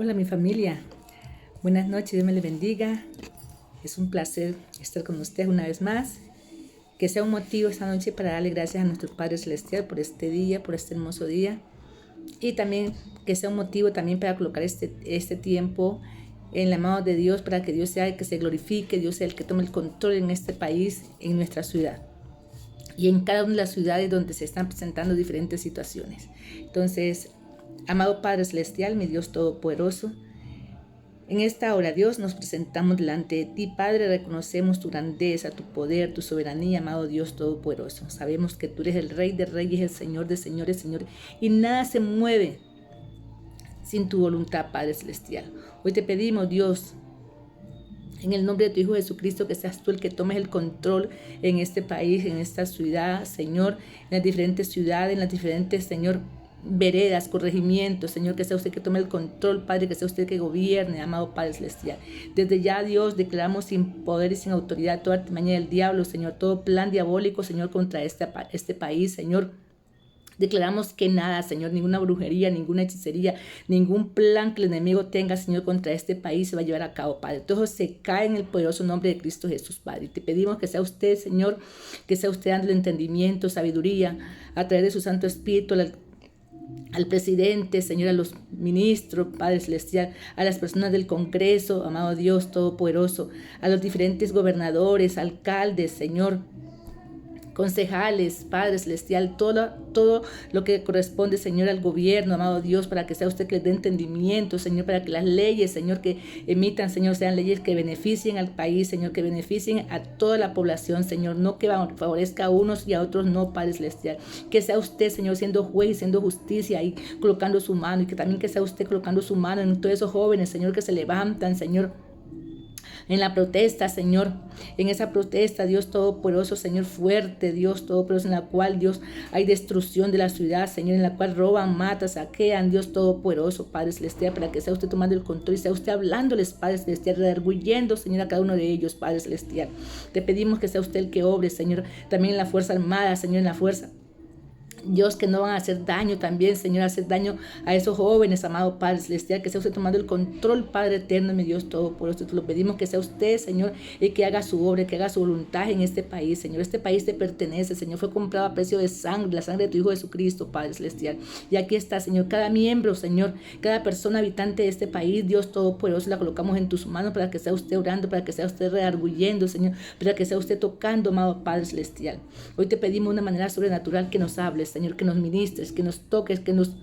Hola mi familia, buenas noches, Dios me les bendiga. Es un placer estar con ustedes una vez más. Que sea un motivo esta noche para darle gracias a nuestro Padre Celestial por este día, por este hermoso día. Y también que sea un motivo también para colocar este tiempo en la mano de Dios, para que Dios sea el que se glorifique, Dios sea el que tome el control en este país, en nuestra ciudad y en cada una de las ciudades donde se están presentando diferentes situaciones. Entonces, amado Padre Celestial, mi Dios Todopoderoso, en esta hora, Dios, nos presentamos delante de ti, Padre, reconocemos tu grandeza, tu poder, tu soberanía, amado Dios Todopoderoso. Sabemos que tú eres el Rey de Reyes, el Señor de Señores, Señor, y nada se mueve sin tu voluntad, Padre Celestial. Hoy te pedimos, Dios, en el nombre de tu Hijo Jesucristo, que seas tú el que tomes el control en este país, en esta ciudad, Señor, en las diferentes ciudades, en las diferentes, Señor, veredas, corregimientos, Señor, que sea usted que tome el control, Padre, que sea usted que gobierne, amado Padre Celestial. Desde ya, Dios, declaramos sin poder y sin autoridad toda artimaña del diablo, Señor, todo plan diabólico, Señor, contra este país, Señor. Declaramos que nada, Señor, ninguna brujería, ninguna hechicería, ningún plan que el enemigo tenga, Señor, contra este país se va a llevar a cabo, Padre. Todo se cae en el poderoso nombre de Cristo Jesús, Padre. Y te pedimos que sea usted, Señor, que sea usted dando entendimiento, sabiduría, a través de su Santo Espíritu, al presidente, Señor, a los ministros, Padre Celestial, a las personas del Congreso, amado Dios Todopoderoso, a los diferentes gobernadores, alcaldes, Señor, concejales, Padre Celestial, todo lo que corresponde, Señor, al gobierno, amado Dios, para que sea usted que les dé entendimiento, Señor, para que las leyes, Señor, que emitan, Señor, sean leyes que beneficien al país, Señor, que beneficien a toda la población, Señor, no que favorezca a unos y a otros no, Padre Celestial. Que sea usted, Señor, siendo juez y siendo justicia y colocando su mano, y que también que sea usted colocando su mano en todos esos jóvenes, Señor, que se levantan, Señor, en la protesta, Señor, en esa protesta, Dios Todopoderoso, Señor, fuerte, Dios Todopoderoso, en la cual, Dios, hay destrucción de la ciudad, Señor, en la cual roban, matan, saquean, Dios Todopoderoso, Padre Celestial, para que sea usted tomando el control y sea usted hablándoles, Padre Celestial, redarguyendo, Señor, a cada uno de ellos, Padre Celestial. Te pedimos que sea usted el que obre, Señor, también en la Fuerza Armada, Señor, en la Fuerza, Dios, que no van a hacer daño también, Señor, hacer daño a esos jóvenes, amado Padre Celestial, que sea usted tomando el control, Padre eterno, mi Dios Todopoderoso. Te lo pedimos que sea usted, Señor, y que haga su obra, que haga su voluntad en este país, Señor. Este país te pertenece, Señor, fue comprado a precio de sangre, la sangre de tu Hijo Jesucristo, Padre Celestial. Y aquí está, Señor, cada miembro, Señor, cada persona habitante de este país, Dios Todopoderoso, la colocamos en tus manos para que sea usted orando, para que sea usted redarguyendo, Señor, para que sea usted tocando, amado Padre Celestial. Hoy te pedimos de una manera sobrenatural que nos hables, Señor, que nos ministres, que nos toques, que nos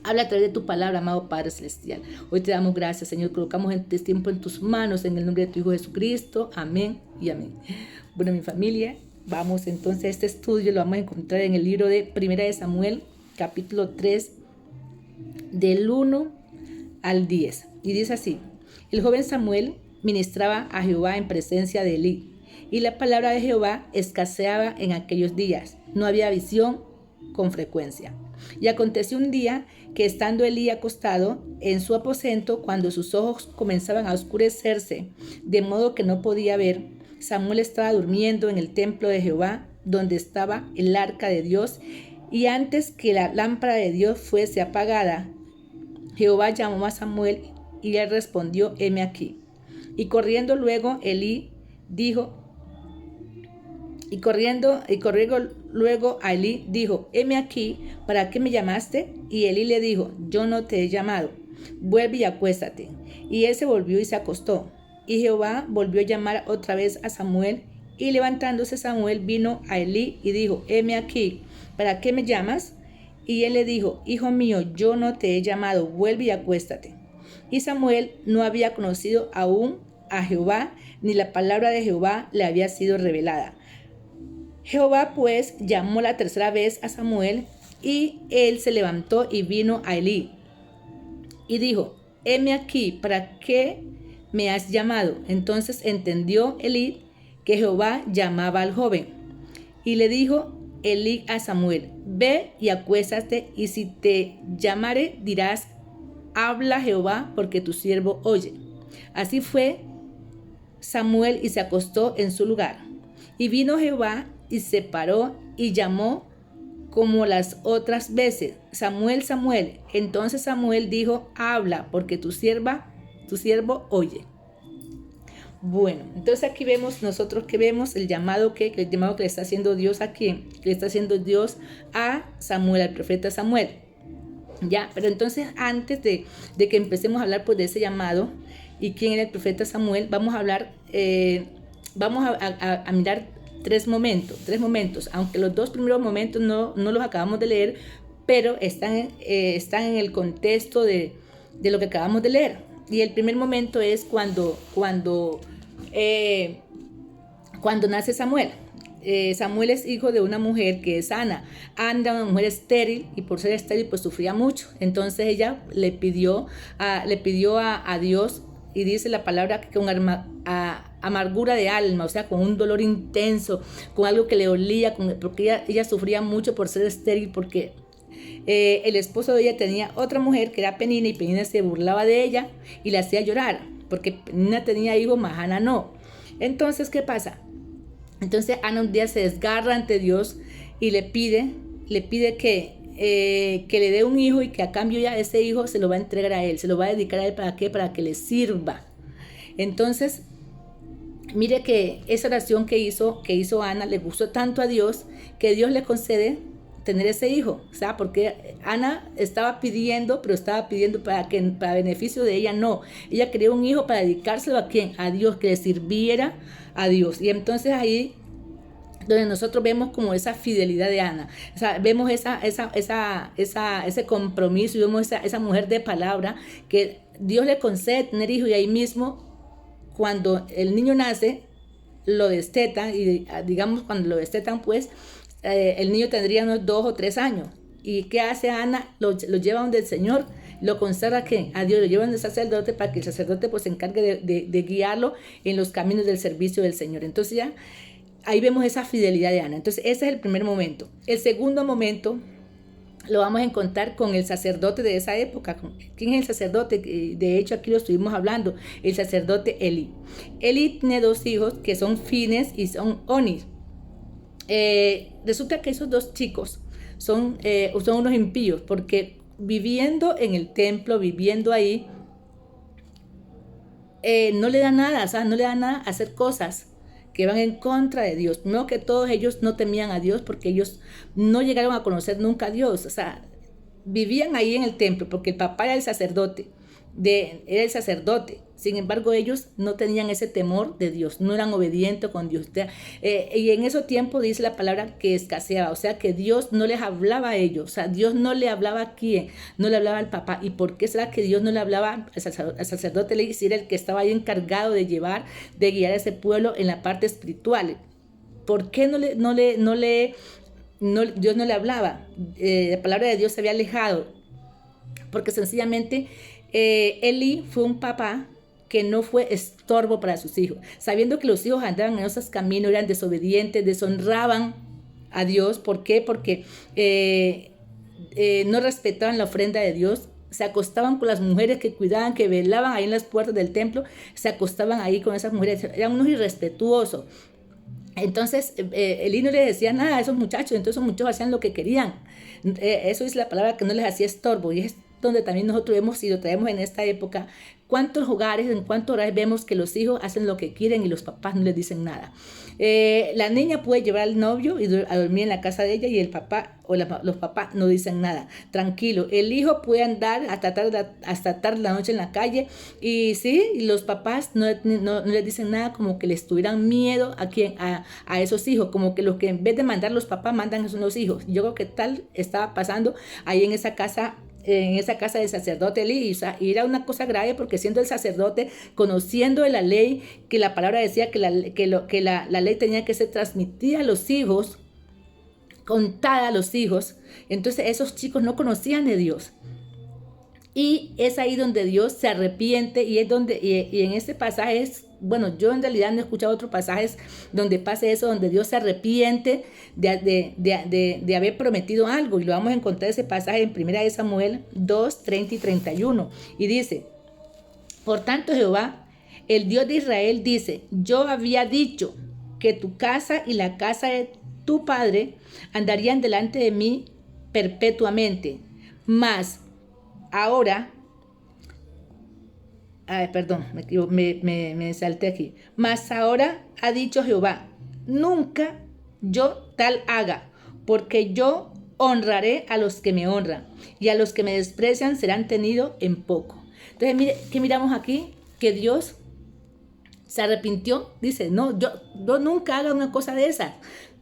habla a través de tu palabra, amado Padre Celestial. Hoy te damos gracias, Señor. Colocamos este tiempo en tus manos, en el nombre de tu Hijo Jesucristo. Amén y amén. Bueno, mi familia, vamos entonces a este estudio. Lo vamos a encontrar en el libro de Primera de Samuel, capítulo 3, del 1 al 10. Y dice así: el joven Samuel ministraba a Jehová en presencia de Elí, y la palabra de Jehová escaseaba en aquellos días. No había visión con frecuencia. Y aconteció un día que, estando Elí acostado en su aposento, cuando sus ojos comenzaban a oscurecerse, de modo que no podía ver, Samuel estaba durmiendo en el templo de Jehová, donde estaba el arca de Dios, y antes que la lámpara de Dios fuese apagada, Jehová llamó a Samuel, y él respondió: heme aquí. Y corriendo luego Elí dijo, luego a Elí dijo: heme aquí, ¿para qué me llamaste? Y Elí le dijo: yo no te he llamado, vuelve y acuéstate. Y él se volvió y se acostó. Y Jehová volvió a llamar otra vez a Samuel, y levantándose Samuel vino a Elí y dijo: heme aquí, ¿para qué me llamas? Y él le dijo: hijo mío, yo no te he llamado, vuelve y acuéstate. Y Samuel no había conocido aún a Jehová, ni la palabra de Jehová le había sido revelada. Jehová pues llamó la tercera vez a Samuel, y él se levantó y vino a Elí y dijo: heme aquí, ¿para qué me has llamado? Entonces entendió Elí que Jehová llamaba al joven. Y le dijo Elí a Samuel: ve y acuéstate, y si te llamare dirás: habla Jehová, porque tu siervo oye. Así fue Samuel y se acostó en su lugar. Y vino Jehová y se paró y llamó como las otras veces. Samuel, Samuel. Entonces Samuel dijo, habla, porque tu siervo oye. Bueno, entonces aquí vemos nosotros que vemos el llamado que le está haciendo Dios a quién, le está haciendo Dios a Samuel, al profeta Samuel. Ya, pero entonces antes de que empecemos a hablar pues de ese llamado y quién era el profeta Samuel, vamos a hablar, vamos a mirar tres momentos, aunque los dos primeros momentos no los acabamos de leer, pero están en el contexto de lo que acabamos de leer. Y el primer momento es cuando nace Samuel. Samuel es hijo de una mujer que es Ana. Ana, una mujer estéril, y por ser estéril pues sufría mucho. Entonces ella le pidió a Dios, y dice la palabra que con amargura de alma, o sea, con un dolor intenso, con algo que le olía, porque ella sufría mucho por ser estéril, porque el esposo de ella tenía otra mujer que era Penina, y Penina se burlaba de ella y la hacía llorar, porque Penina tenía hijos, mas Ana no. Entonces, ¿qué pasa? Entonces Ana un día se desgarra ante Dios y le pide que le dé un hijo, y que a cambio ya ese hijo se lo va a entregar a él, se lo va a dedicar a él. ¿Para qué? Para que le sirva. Entonces, mire que esa oración que hizo Ana le gustó tanto a Dios, que Dios le concede tener ese hijo, o sea, porque Ana estaba pidiendo, pero estaba pidiendo para beneficio de ella. No, ella quería un hijo para dedicárselo a ¿quién? A Dios, que le sirviera a Dios. Y entonces ahí donde nosotros vemos como esa fidelidad de Ana, o sea, vemos ese compromiso, y vemos esa mujer de palabra, que Dios le concede tener hijo, y ahí mismo cuando el niño nace lo destetan, y digamos cuando lo destetan pues el niño tendría unos 2 o 3 años. ¿Y qué hace Ana? Lo lleva donde el Señor, lo consagra a Dios, lo lleva donde el sacerdote, para que el sacerdote pues se encargue de guiarlo en los caminos del servicio del Señor. Entonces ya ahí vemos esa fidelidad de Ana. Entonces ese es el primer momento. El segundo momento lo vamos a encontrar con el sacerdote de esa época. ¿Quién es el sacerdote? De hecho, aquí lo estuvimos hablando, el sacerdote Elí. Elí tiene 2 hijos que son Fines y son Onis. Resulta que esos 2 chicos son unos impíos, porque viviendo en el templo, viviendo ahí, no le da nada, o sea, no le da nada a hacer cosas que van en contra de Dios. No, que todos ellos no temían a Dios, porque ellos no llegaron a conocer nunca a Dios. O sea, vivían ahí en el templo porque el papá era el sacerdote. Sin embargo, ellos no tenían ese temor de Dios, no eran obedientes con Dios. Y en ese tiempo dice la palabra que escaseaba, o sea que Dios no les hablaba a ellos, o sea, Dios no le hablaba a quién, no le hablaba al papá. ¿Y por qué será que Dios no le hablaba al sacerdote? Si era el que estaba ahí encargado de guiar a ese pueblo en la parte espiritual. ¿Por qué Dios no le hablaba? La palabra de Dios se había alejado, porque sencillamente Elí fue un papá que no fue estorbo para sus hijos, sabiendo que los hijos andaban en esos caminos, eran desobedientes, deshonraban a Dios. ¿Por qué? Porque no respetaban la ofrenda de Dios, se acostaban con las mujeres que cuidaban, que velaban ahí en las puertas del templo, se acostaban ahí con esas mujeres, eran unos irrespetuosos. Entonces Elí no le decía nada a esos muchachos, entonces esos muchachos hacían lo que querían. Eso es la palabra, que no les hacía estorbo, y es donde también nosotros vemos, y lo traemos en esta época, cuántos hogares vemos que los hijos hacen lo que quieren y los papás no les dicen nada. La niña puede llevar al novio a dormir en la casa de ella, y el papá los papás no dicen nada. Tranquilo. El hijo puede andar hasta tarde la noche en la calle, y sí, los papás no les dicen nada, como que les tuvieran miedo a esos hijos, como que los que en vez de mandar los papás mandan son los hijos. Yo creo que tal estaba pasando ahí en esa casa del sacerdote Elí. Y era una cosa grave, porque siendo el sacerdote, conociendo de la ley, que la palabra decía que la ley tenía que ser transmitida a los hijos, contada a los hijos, entonces esos chicos no conocían de Dios. Y es ahí donde Dios se arrepiente, y es donde, y en este pasaje bueno, yo en realidad no he escuchado otros pasajes donde pase eso, donde Dios se arrepiente de haber prometido algo, y lo vamos a encontrar ese pasaje en 1 Samuel 2, 30 y 31, y dice: por tanto Jehová, el Dios de Israel, dice: yo había dicho que tu casa y la casa tu padre andarían delante de mí perpetuamente. Mas ahora, perdón, me salté aquí. Mas ahora ha dicho Jehová, nunca yo tal haga, porque yo honraré a los que me honran, y a los que me desprecian serán tenidos en poco. Entonces, mire, ¿qué miramos aquí? Que Dios se arrepintió, dice, no, yo nunca haga una cosa de esas.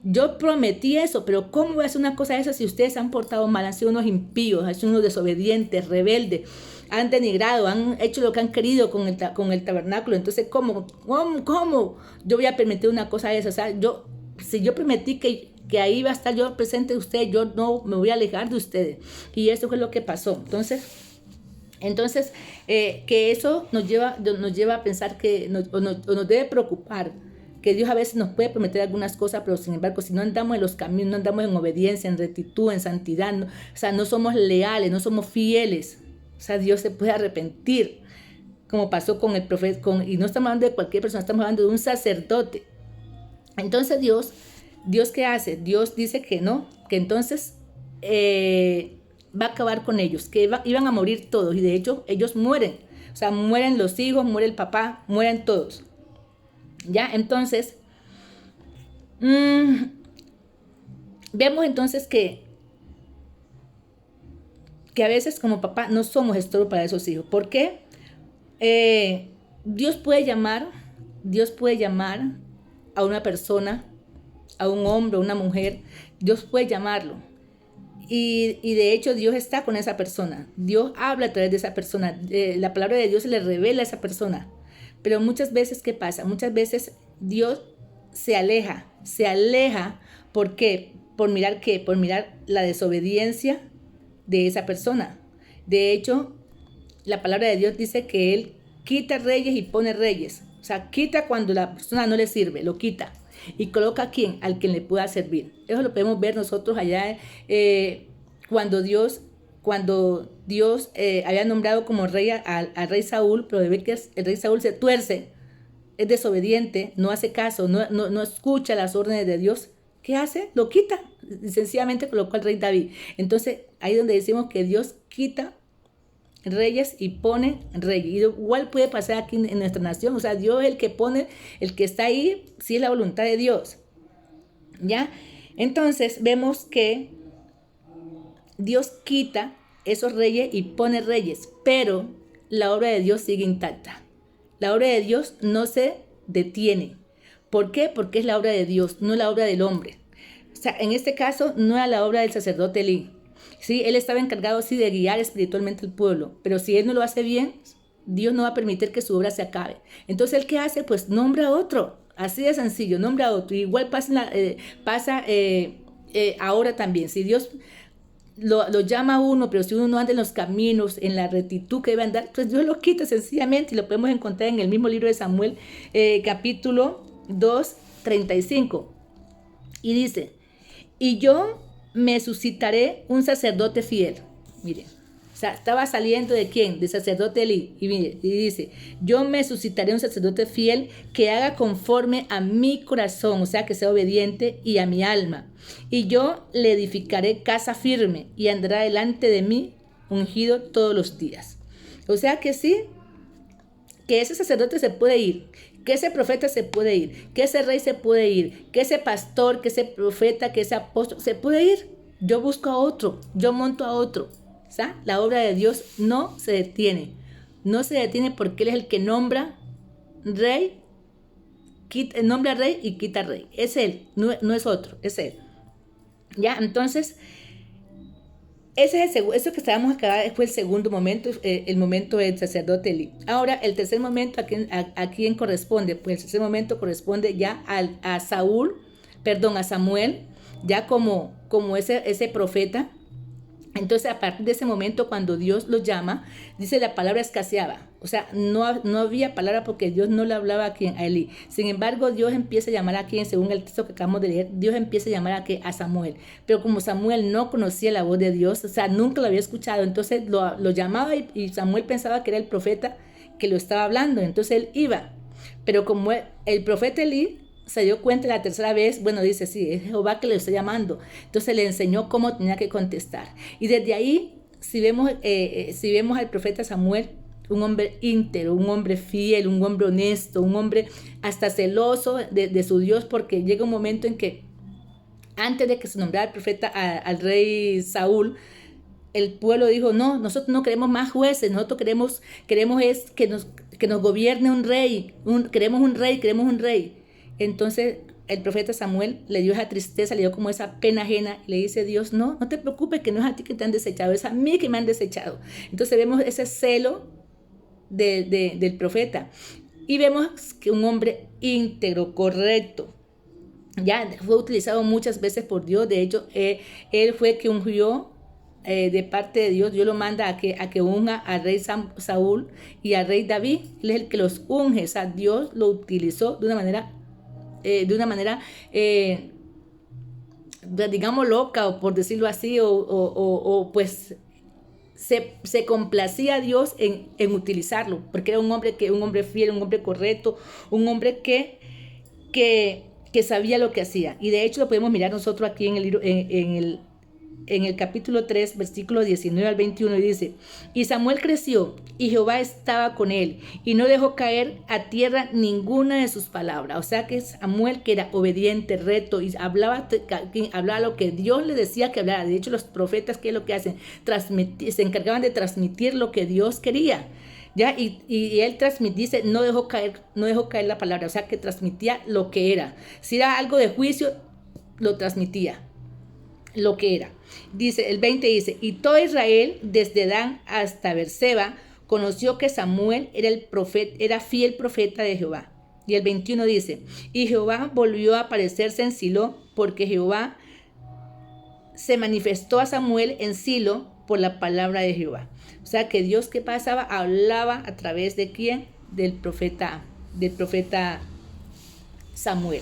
Yo prometí eso, pero ¿cómo voy a hacer una cosa de esas si ustedes se han portado mal, han sido unos impíos, han sido unos desobedientes, rebeldes, han denigrado, han hecho lo que han querido con el tabernáculo? Entonces, ¿cómo yo voy a permitir una cosa de esas? O sea, si yo prometí que ahí iba a estar yo presente de ustedes, yo no me voy a alejar de ustedes. Y eso fue lo que pasó. Entonces, que eso nos lleva a pensar que nos debe preocupar, que Dios a veces nos puede prometer algunas cosas, pero sin embargo, si no andamos en los caminos, no andamos en obediencia, en rectitud, en santidad, no somos leales, no somos fieles, o sea, Dios se puede arrepentir, como pasó con el profeta, y no estamos hablando de cualquier persona, estamos hablando de un sacerdote. Entonces Dios ¿qué hace? Dios dice que no, que entonces va a acabar con ellos, que iban a morir todos, y de hecho ellos mueren, o sea, mueren los hijos, muere el papá, mueren todos. Ya, entonces, vemos entonces que a veces como papá no somos estorbo para esos hijos. ¿Por qué? Dios puede llamar a una persona, a un hombre, a una mujer. Dios puede llamarlo. Y de hecho Dios está con esa persona. Dios habla a través de esa persona. La palabra de Dios se le revela a esa persona. Pero muchas veces, ¿qué pasa? Muchas veces Dios se aleja. ¿Por qué? Por mirar la desobediencia de esa persona. De hecho, la palabra de Dios dice que Él quita reyes y pone reyes. O sea, quita cuando la persona no le sirve, lo quita. Y coloca a quien, al quien le pueda servir. Eso lo podemos ver nosotros allá cuando Dios había nombrado como rey al rey Saúl, pero de ver que el rey Saúl se tuerce, es desobediente, no hace caso, no escucha las órdenes de Dios. ¿Qué hace? Lo quita. Sencillamente colocó al rey David. Entonces, ahí donde decimos que Dios quita reyes y pone reyes. Y igual puede pasar aquí en nuestra nación. O sea, Dios es el que pone, el que está ahí, sí es la voluntad de Dios. ¿Ya? Entonces, vemos que Dios quita esos reyes y pone reyes, pero la obra de Dios sigue intacta. La obra de Dios no se detiene. ¿Por qué? Porque es la obra de Dios, no la obra del hombre. O sea, en este caso no era la obra del sacerdote Elí. Sí, él estaba encargado sí de guiar espiritualmente al pueblo, pero si él no lo hace bien, Dios no va a permitir que su obra se acabe. Entonces, ¿él qué hace? Pues nombra a otro. Así de sencillo, nombra a otro. Igual pasa ahora también. Si Dios lo llama a uno, pero si uno no anda en los caminos, en la rectitud que debe andar, pues Dios lo quita sencillamente, y lo podemos encontrar en el mismo libro de Samuel, capítulo 2, 35. Y dice, y yo me suscitaré un sacerdote fiel. Mire, o sea, estaba saliendo ¿de quién? Del sacerdote Elí. Y mire, y dice, yo me suscitaré un sacerdote fiel que haga conforme a mi corazón, o sea, que sea obediente, y a mi alma. Y yo le edificaré casa firme y andará delante de mí ungido todos los días. O sea que sí, que ese sacerdote se puede ir, que ese profeta se puede ir, que ese rey se puede ir, que ese pastor, que ese profeta, que ese apóstol se puede ir. Yo busco a otro, yo monto a otro. ¿Sabes? La obra de Dios no se detiene. No se detiene porque Él es el que nombra rey, nombra rey y quita rey. Es Él, no es otro, es Él. Ya, entonces, eso que estábamos acá fue el segundo momento, el momento del sacerdote Elí. Ahora, el tercer momento, ¿a quién corresponde? Pues el tercer momento corresponde ya a Samuel, ya como ese profeta. Entonces, a partir de ese momento, cuando Dios lo llama, dice la palabra escaseaba. O sea, no había palabra porque Dios no le hablaba a Elí. Sin embargo, Dios empieza a llamar a quien, según el texto que acabamos de leer, Dios empieza a llamar a Samuel. Pero como Samuel no conocía la voz de Dios, o sea, nunca lo había escuchado, entonces lo llamaba y Samuel pensaba que era el profeta que lo estaba hablando. Entonces él iba. Pero como el profeta Elí se dio cuenta la tercera vez, bueno, dice, sí, es Jehová que le está llamando. Entonces le enseñó cómo tenía que contestar. Y desde ahí, si vemos al profeta Samuel, un hombre íntegro, un hombre fiel, un hombre honesto, un hombre hasta celoso de su Dios, porque llega un momento en que antes de que se nombrara el profeta al rey Saúl, el pueblo dijo, no, nosotros no queremos más jueces, nosotros queremos es que nos gobierne un rey, queremos un rey, queremos un rey. Entonces el profeta Samuel le dio esa tristeza, le dio como esa pena ajena, y le dice Dios, no te preocupes, que no es a ti que te han desechado, es a mí que me han desechado. Entonces vemos ese celo del profeta, y vemos que un hombre íntegro, correcto, ya fue utilizado muchas veces por Dios. De hecho, él fue que ungió de parte de Dios. Dios lo manda a que unja al rey Saúl y al rey David. Él es el que los unge. O sea, Dios lo utilizó de una manera digamos loca, o por decirlo así, o pues se complacía a Dios en utilizarlo, porque era un hombre fiel, un hombre correcto, un hombre que sabía lo que hacía. Y de hecho lo podemos mirar nosotros aquí en el capítulo 3, versículo 19 al 21, y dice, y Samuel creció, y Jehová estaba con él, y no dejó caer a tierra ninguna de sus palabras. O sea que Samuel, que era obediente, recto, y hablaba lo que Dios le decía que hablara. De hecho, los profetas, ¿qué es lo que hacen? Se encargaban de transmitir lo que Dios quería. ¿Ya? Y él dice, no dejó caer la palabra, o sea que transmitía lo que era. Si era algo de juicio, lo transmitía, lo que era. Dice, el 20 dice, y todo Israel, desde Dan hasta Beerseba, conoció que Samuel era fiel profeta de Jehová. Y el 21 dice, y Jehová volvió a aparecerse en Silo, porque Jehová se manifestó a Samuel en Silo por la palabra de Jehová. O sea que Dios, ¿qué pasaba? Hablaba a través de ¿quién? Del profeta Samuel.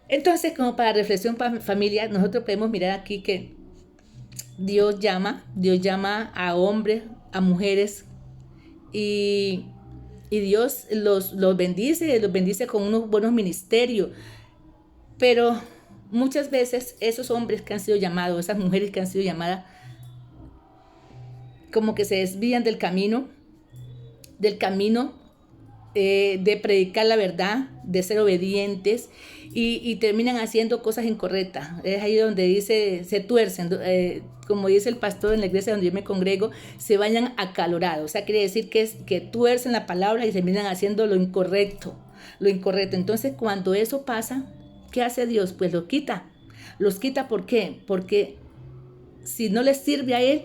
Entonces, como para reflexión familiar, nosotros podemos mirar aquí que Dios llama a hombres, a mujeres, y Dios los bendice con unos buenos ministerios. Pero muchas veces esos hombres que han sido llamados, esas mujeres que han sido llamadas, como que se desvían del camino de predicar la verdad, de ser obedientes, y terminan haciendo cosas incorrectas. Es ahí donde dice, se tuercen, como dice el pastor en la iglesia donde yo me congrego, se vayan acalorados. O sea, quiere decir que tuercen la palabra y terminan haciendo lo incorrecto. Entonces, cuando eso pasa, ¿qué hace Dios? Pues los quita. ¿Por qué? Porque si no les sirve a Él,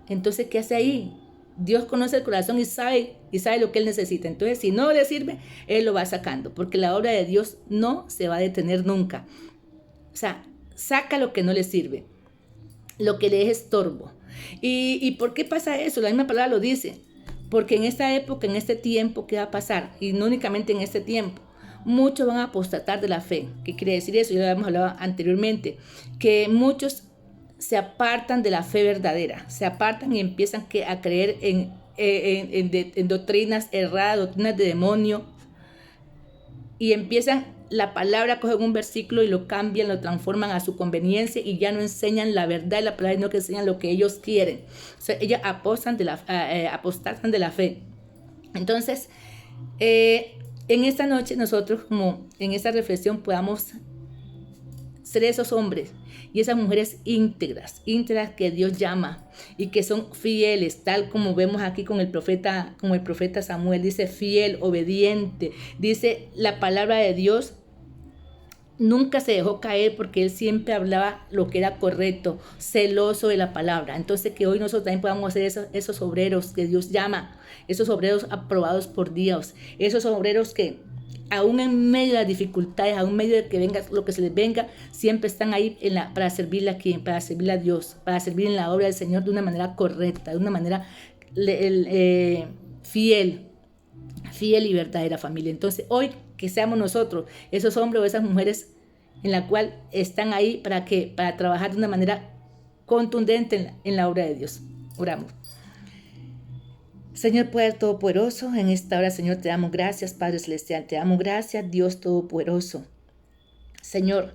entonces, ¿qué hace ahí? Dios conoce el corazón y sabe lo que Él necesita. Entonces, si no le sirve, Él lo va sacando, porque la obra de Dios no se va a detener nunca. O sea, saca lo que no le sirve, lo que le es estorbo. ¿Y por qué pasa eso? La misma palabra lo dice. Porque en esta época, en este tiempo, ¿qué va a pasar? Y no únicamente en este tiempo. Muchos van a apostatar de la fe. ¿Qué quiere decir eso? Ya lo habíamos hablado anteriormente. Que muchos se apartan de la fe verdadera, se apartan y empiezan a creer en doctrinas erradas, doctrinas de demonio, y empiezan la palabra, cogen un versículo y lo cambian, lo transforman a su conveniencia, y ya no enseñan la verdad de la palabra, sino que enseñan lo que ellos quieren. O sea, ellos apostatan de la fe. Entonces, en esta noche nosotros, como en esta reflexión, podamos ser esos hombres y esas mujeres íntegras que Dios llama y que son fieles, tal como vemos aquí con el profeta Samuel. Dice fiel, obediente. Dice la palabra de Dios, nunca se dejó caer, porque él siempre hablaba lo que era correcto, celoso de la palabra. Entonces, que hoy nosotros también podamos ser esos obreros que Dios llama, esos obreros aprobados por Dios, esos obreros que aún en medio de las dificultades, aún en medio de que venga lo que se les venga, siempre están ahí para servirle a quién, para servirle a Dios, para servir en la obra del Señor de una manera correcta, de una manera fiel y verdadera, familia. Entonces, hoy que seamos nosotros esos hombres o esas mujeres en la cual están ahí para trabajar de una manera contundente en la obra de Dios. Oramos. Señor Poder Todopoderoso, en esta hora, Señor, te damos gracias, Padre Celestial, te damos gracias, Dios Todopoderoso. Señor,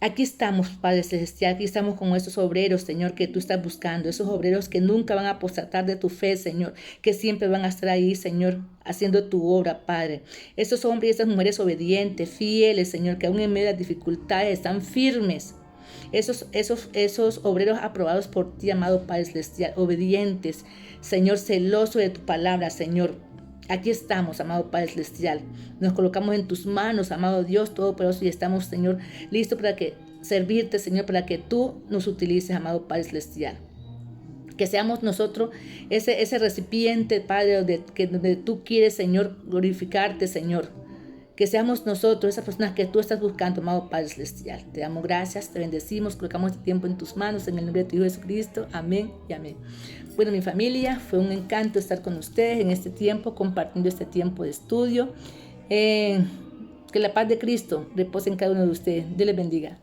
aquí estamos, Padre Celestial, aquí estamos con esos obreros, Señor, que tú estás buscando, esos obreros que nunca van a apostatar de tu fe, Señor, que siempre van a estar ahí, Señor, haciendo tu obra, Padre. Esos hombres y esas mujeres obedientes, fieles, Señor, que aún en medio de las dificultades están firmes. Esos obreros aprobados por ti, amado Padre Celestial, obedientes, Señor, celoso de tu palabra, Señor. Aquí estamos, amado Padre Celestial. Nos colocamos en tus manos, amado Dios Todopoderoso, y estamos, Señor, listos para servirte, Señor, para que tú nos utilices, amado Padre Celestial. Que seamos nosotros ese recipiente, Padre, donde tú quieres, Señor, glorificarte, Señor. Que seamos nosotros esas personas que tú estás buscando, amado Padre Celestial. Te damos gracias, te bendecimos, colocamos este tiempo en tus manos, en el nombre de tu Hijo Jesucristo. Amén y amén. Bueno, mi familia, fue un encanto estar con ustedes en este tiempo, compartiendo este tiempo de estudio. Que la paz de Cristo repose en cada uno de ustedes. Dios les bendiga.